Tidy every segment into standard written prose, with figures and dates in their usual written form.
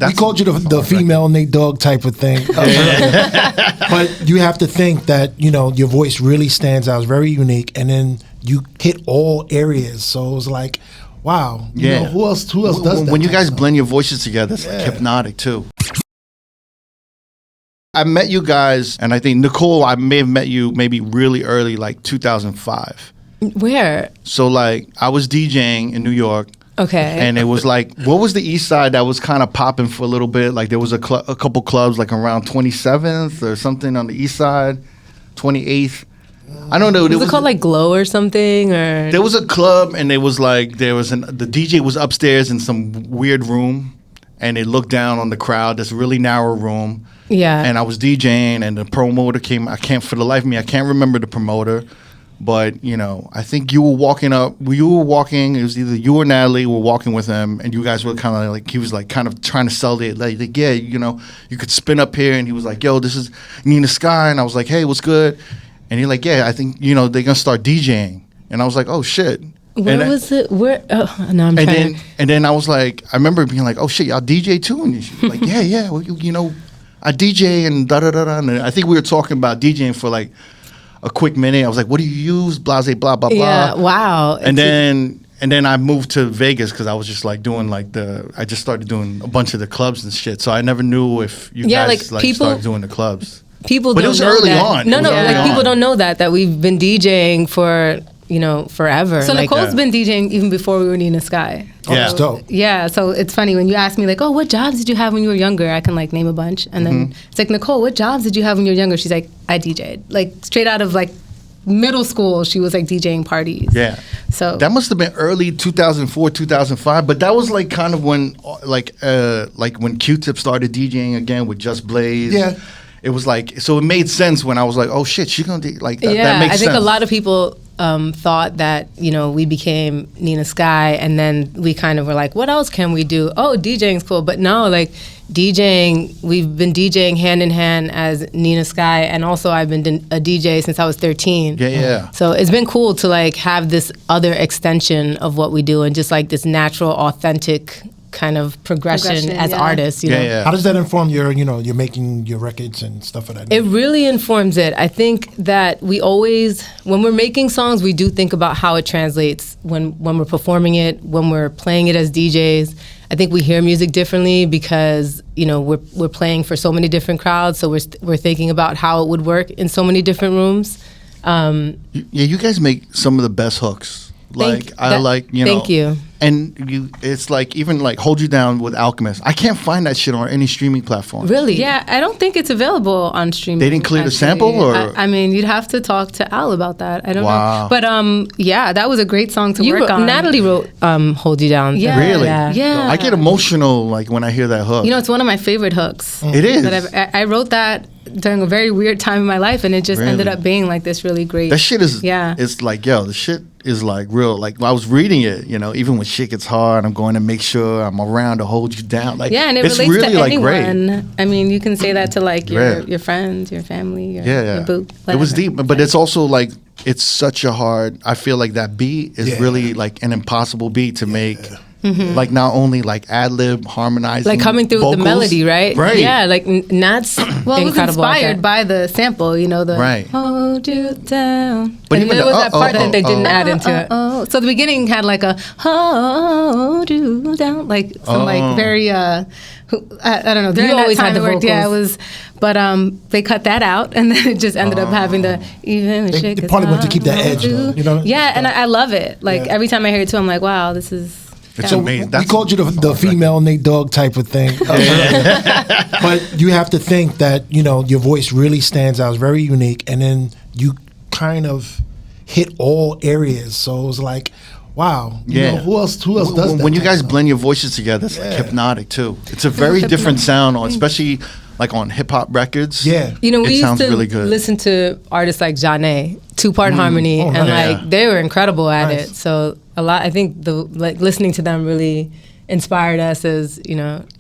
We called you the female Nate Dogg type of thing. But you have to think that, your voice really stands out. It's very unique. And then you hit all areas. So it was like, wow. Who else does that? When you guys blend your voices together, it's like hypnotic too. I met you guys, and I think, Nicole, I may have met you maybe really early, like 2005. Where? So, like, I was DJing in New York. Okay. And it was like, what was the East Side that was kind of popping for a little bit? Like, there was a couple clubs, like, around 27th or something on the East Side, 28th. I don't know. Was it called, like, Glow or something? Or there was a club, and it was like, the DJ was upstairs in some weird room, and it looked down on the crowd, this really narrow room. Yeah. And I was DJing, and the promoter came. For the life of me, I can't remember the promoter. But, I think you were walking up. You were walking. It was either you or Natalie were walking with him, and you guys were kind of like, he was like kind of trying to sell it. Like, yeah, you could spin up here. And he was like, yo, this is Nina Sky. And I was like, hey, what's good? And he's like, yeah, I think, they're going to start DJing. And I was like, oh, shit. Where was it? Where? Oh, no, I'm trying. And then I was like, I remember being like, oh, shit, y'all DJ too? And she was like, yeah. Well, I DJ and da-da-da-da. And I think we were talking about DJing for like a quick minute. I was like, what do you use? Blase, blah, blah, blah. Yeah, wow. And then I moved to Vegas because I was just like doing I just started doing a bunch of the clubs and shit. So I never knew if you guys started doing the clubs. People but don't it was know early that. on. No, people don't know that we've been DJing for, forever. So Nicole's been DJing even before we were Nina Sky. Oh, that's dope. Yeah, so it's funny when you ask me like, oh, what jobs did you have when you were younger? I can like name a bunch. And then it's like, Nicole, what jobs did you have when you were younger? She's like, I DJ'd. Like straight out of like middle school, she was like DJing parties. Yeah. So that must have been early 2004, 2005. But that was like kind of when like when Q-Tip started DJing again with Just Blaze. Yeah. It was like, so it made sense when I was like, oh shit, she's gonna like that. Yeah, That makes I think sense. a lot of people thought that we became Nina Sky, and then we kind of were like, what else can we do? Oh, DJing's cool, but no, like DJing, we've been DJing hand in hand as Nina Sky, and also I've been a DJ since I was 13. Yeah. So it's been cool to like have this other extension of what we do, and just like this natural, authentic kind of progression as artists. You know? Yeah. How does that inform your, you're making your records and stuff of that? It really informs it. I think that we always, when we're making songs, we do think about how it translates when we're performing it, when we're playing it as DJs. I think we hear music differently because we're playing for so many different crowds. So we're thinking about how it would work in so many different rooms. You guys make some of the best hooks. Thank you. And it's like even like Hold You Down with Alchemist. I can't find that shit on any streaming platform. Really? Yeah, I don't think it's available on streaming. They didn't clear the sample, or I mean, you'd have to talk to Al about that. I don't know. But yeah, that was a great song to work on. Natalie wrote Hold You Down. Yeah. Really? Yeah. I get emotional like when I hear that hook. It's one of my favorite hooks. It is. I wrote that during a very weird time in my life, and it just ended up being like this really great. That shit is. Yeah. It's like the shit is like real. Like I was reading it, even when shit gets hard, I'm going to make sure I'm around to hold you down. Like and it it's relates really to like anyone. great. I mean, you can say that to like your friends, your family, your boo. Whatever. It was deep, but it's also like it's such a hard. I feel like that beat is really like an impossible beat to make. Mm-hmm. Like not only like ad lib harmonizing, like coming through vocals, the melody, right? Yeah, like Nat's incredible. It was inspired by the sample, the hold you down. But and even there was that part that they didn't add into it. So the beginning had like a hold you down, like some like very I don't know. During that time it worked. Yeah, it was. But they cut that out, and then it just ended up having the even. They probably wanted to keep that edge, Yeah, and I love it. Like every time I hear it too, I'm like, wow, this is. It's amazing. We called you the female Nate Dogg type of thing. But you have to think that, your voice really stands out. It's very unique. And then you kind of hit all areas. So it was like, wow. Who else does that? When you guys blend your voices together, it's like hypnotic too. It's a very different sound, especially like on hip hop records. Yeah. We used to really good. listen to artists like Janae, two-part harmony, and like they were incredible at it. So I think listening to them really inspired us as,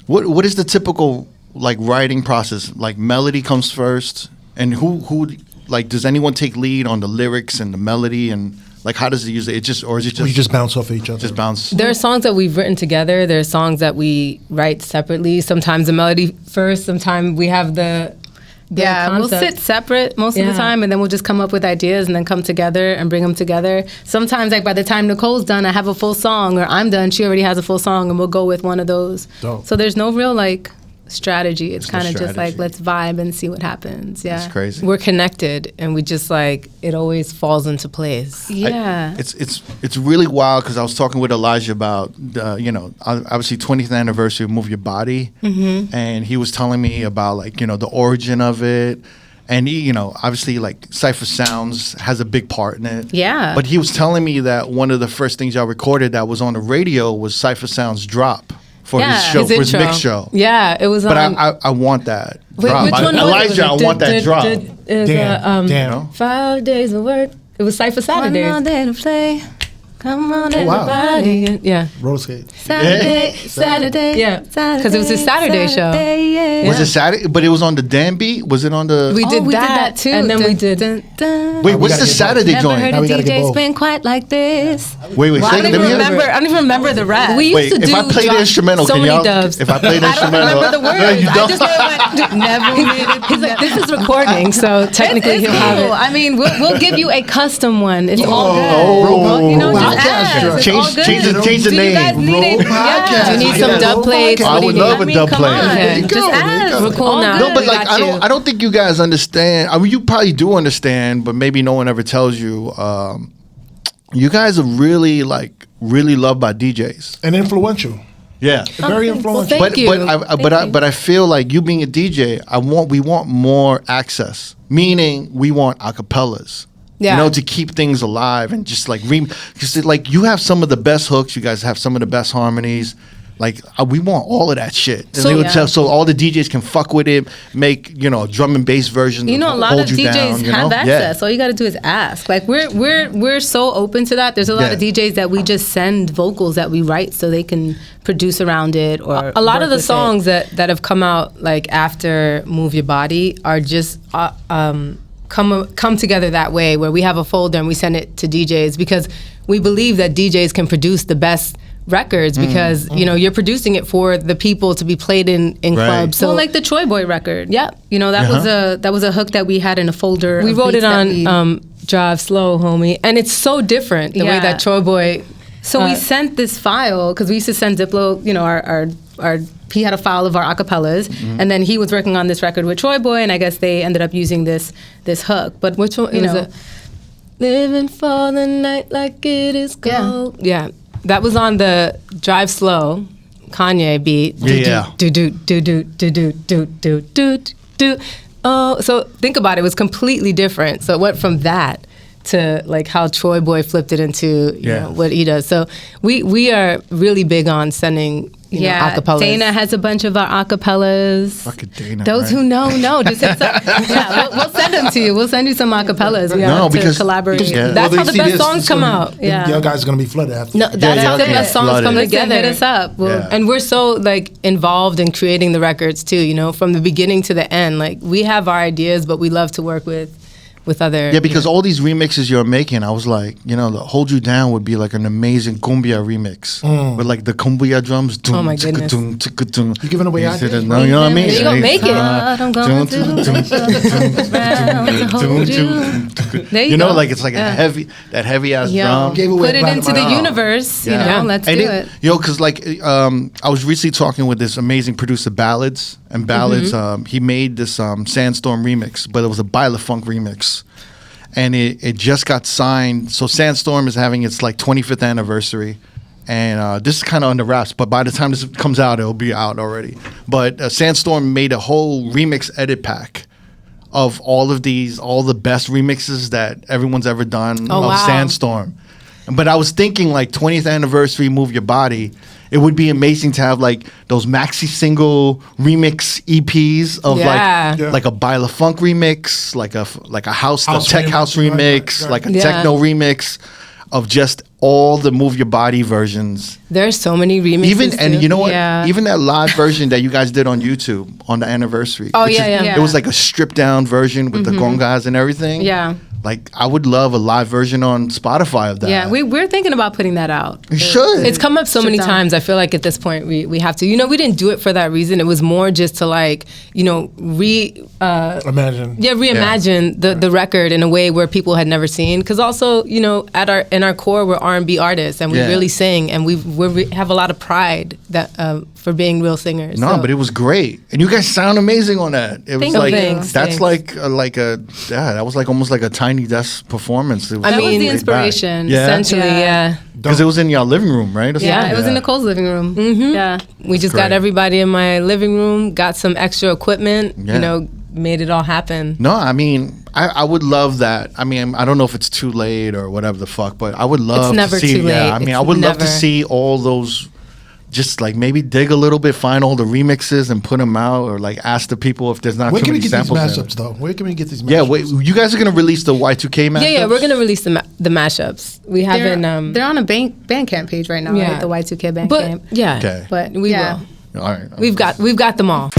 What is the typical like writing process? Like melody comes first, and who like does anyone take lead on the lyrics and the melody, and Like, how does he use it? It just, or is it just We just bounce off of each other. just bounce? There are songs that we've written together. There are songs that we write separately. Sometimes the melody first. Sometimes we have the We'll concept. sit separate most of Yeah. the time, and then we'll just come up with ideas and then come together and bring them together. Sometimes, like by the time Nicole's done, I have a full song, or I'm done, she already has a full song, and we'll go with one of those. Dope. So there's no real like strategy. It's no kind of just like strategy. let's vibe and see what happens. Yeah, It's crazy. We're connected, and we just like it always falls into place. Yeah. It's really wild because I was talking with Elijah about obviously 20th anniversary of Move Your Body, and he was telling me about like the origin of it, and he obviously like Cypher Sounds has a big part in it. Yeah. But he was telling me that one of the first things y'all recorded that was on the radio was Cypher Sounds drop for his show, for his intro. mix show. Yeah, it was But on. I want that Wait, drop. which one was it? Elijah, I Was it want that drop. It was, Damn. know? 5 days of work. It was Cypher Saturday. One more day to play. Come on, wow. everybody. Yeah. Roller skate. Saturday. Yeah. 'Cause it was his Saturday show. Yeah. Was it Saturday? But it was on the Dan beat? Was it on the... We did we did that that too. and then we did. Wait, what's gotta the get both. Saturday Never joint? heard Now a we gotta get DJ both. spin quite like this. Wait, I say don't it. even Let me hear remember. it. I don't even remember the rap. We used Wait, to if I do play the drop instrumental, so can many y'all... dubs. If I play the I don't instrumental... remember the words. No, you I don't. just know never made it. He's like, this is recording, so technically It's he'll have cool. it. I mean, we'll give you a custom one. It's all good. Oh. You know, just Podcast ask. show. It's all good. Change the Do you guys name. need it? Roll podcast. Yeah. Do you need some Yeah. dub plates? I What do would you need? love a dub come plate. on. There you Just go, there you ask. go. We're cool All now. good. No, but We like got you. I don't think you guys understand. I mean, you probably do understand, but maybe no one ever tells you. You guys are really loved by DJs. And influential. Yeah. Very influential. thank you. But I feel like you being a DJ, we want more access. Meaning we want acapellas. Yeah. To keep things alive and just like because like you have some of the best hooks. You guys have some of the best harmonies. Like we want all of that shit. And So- they would so all the DJs can fuck with it, make drum and bass versions. You know, a lot hold of you DJs down, you have know? access. All you got to do is ask. Like we're so open to that. There's a lot of Yeah. DJs that we just send vocals that we write so they can produce around it. Or A lot work of the with songs it. that have come out like after Move Your Body are just come together that way, where we have a folder and we send it to DJs because we believe that DJs can produce the best records because you're producing it for the people to be played in Right. clubs. So So like the Troy Boy record. yeah, That was a hook that we had in a folder. we of wrote it beats that on we- Drive Slow, homie, and it's so different the way Yeah. that Troy Boy. So we sent this file because we used to send Diplo, our he had a file of our acapellas, and then he was working on this record with Troy Boy, and I guess they ended up using this hook. But Which one you was know, it? Living for the night like it is Yeah. gold. Yeah, that was on the Drive Slow Kanye beat. Yeah. Do do do do do do do do do do. Oh, so think about it. It was completely different. So it went from that to like how Troy Boy flipped it into what he does. So we are really big on sending acapellas. Dana has a bunch of our acapellas. Fucking Dana. Those right? who know, just hit us up. Yeah, we'll send them to you. We'll send you some acapellas. We No, have to because- collaborate. Yeah. That's Well, how the see best this, songs it's come gonna- out. Yeah. Y'all guys are going to be flooded after. No, that's how the okay. best songs Flooded. come Listen, together. hit us up. Yeah. And we're so like involved in creating the records too, from the beginning to the end. Like we have our ideas, but we love to work with other. Yeah, because all these remixes you're making, I was like, the Hold You Down would be like an amazing cumbia remix with like the cumbia drums. Oh my goodness. You giving away ideas, No, you know what I mean? You gonna make it. I'm going to around to hold you. There you go. like it's like a heavy ass Yo, drum. Gave away put it part of into my the arm. universe. Yeah. Let's And do it. because like I was recently talking with this amazing producer, Ballads. He made this Sandstorm remix, but it was a Baila Funk remix. And it just got signed. So Sandstorm is having its like 25th anniversary. And this is kind of on the wraps, but by the time this comes out, it'll be out already. But Sandstorm made a whole remix edit pack of all the best remixes that everyone's ever done of wow. Sandstorm. But I was thinking like 20th anniversary Move Your Body, it would be amazing to have like those maxi single remix EPs of Yeah. like a Baila Funk remix, like a house tech remix, house right, remix, right. like a Yeah. techno remix of just all the Move Your Body versions. There's so many remixes. And too. you know what? Yeah. Even that live version that you guys did on YouTube on the anniversary. Oh, which yeah, is- yeah. It was like a stripped down version with the congas and everything. Yeah. Like, I would love a live version on Spotify of that. Yeah, we're thinking about putting that out. You should. It's come up so many Sit down. times. I feel like at this point we have to. You know, we didn't do it for that reason. It was more just to like, you know, reimagine the record in a way where people had never seen. Because also, you know, in our core, we're R&B artists, and we really sing, and we have a lot of pride that for being real singers. No, but it was great, and you guys sound amazing on that. It was like Thanks. that's like that was like almost like a Tiny Desk performance. It was That was the laid back. inspiration. Yeah, Essentially, yeah. because it was in your living room, right? Or Yeah, something? it was in Nicole's living room. Mm-hmm. Yeah. We just great. got everybody in my living room, got some extra equipment, Yeah. you know, made it all happen. No, I mean, I would love that. I mean, I don't know if it's too late or whatever the fuck, but I would love never to see. too late. Yeah, I mean, It's I would love to never. see all those. Just like maybe dig a little bit, find all the remixes and put them out, or like ask the people if there's not Where too can we many get these samples. in mashups it. though? Where can we get these mashups? Yeah, wait, you guys are gonna release the Y2K mashups? Yeah, we're gonna release the mashups. We haven't. They're on a Bandcamp page right now, Yeah. right? The Y2K Bandcamp. But yeah, Okay. But we yeah. will. All right. We've got them all.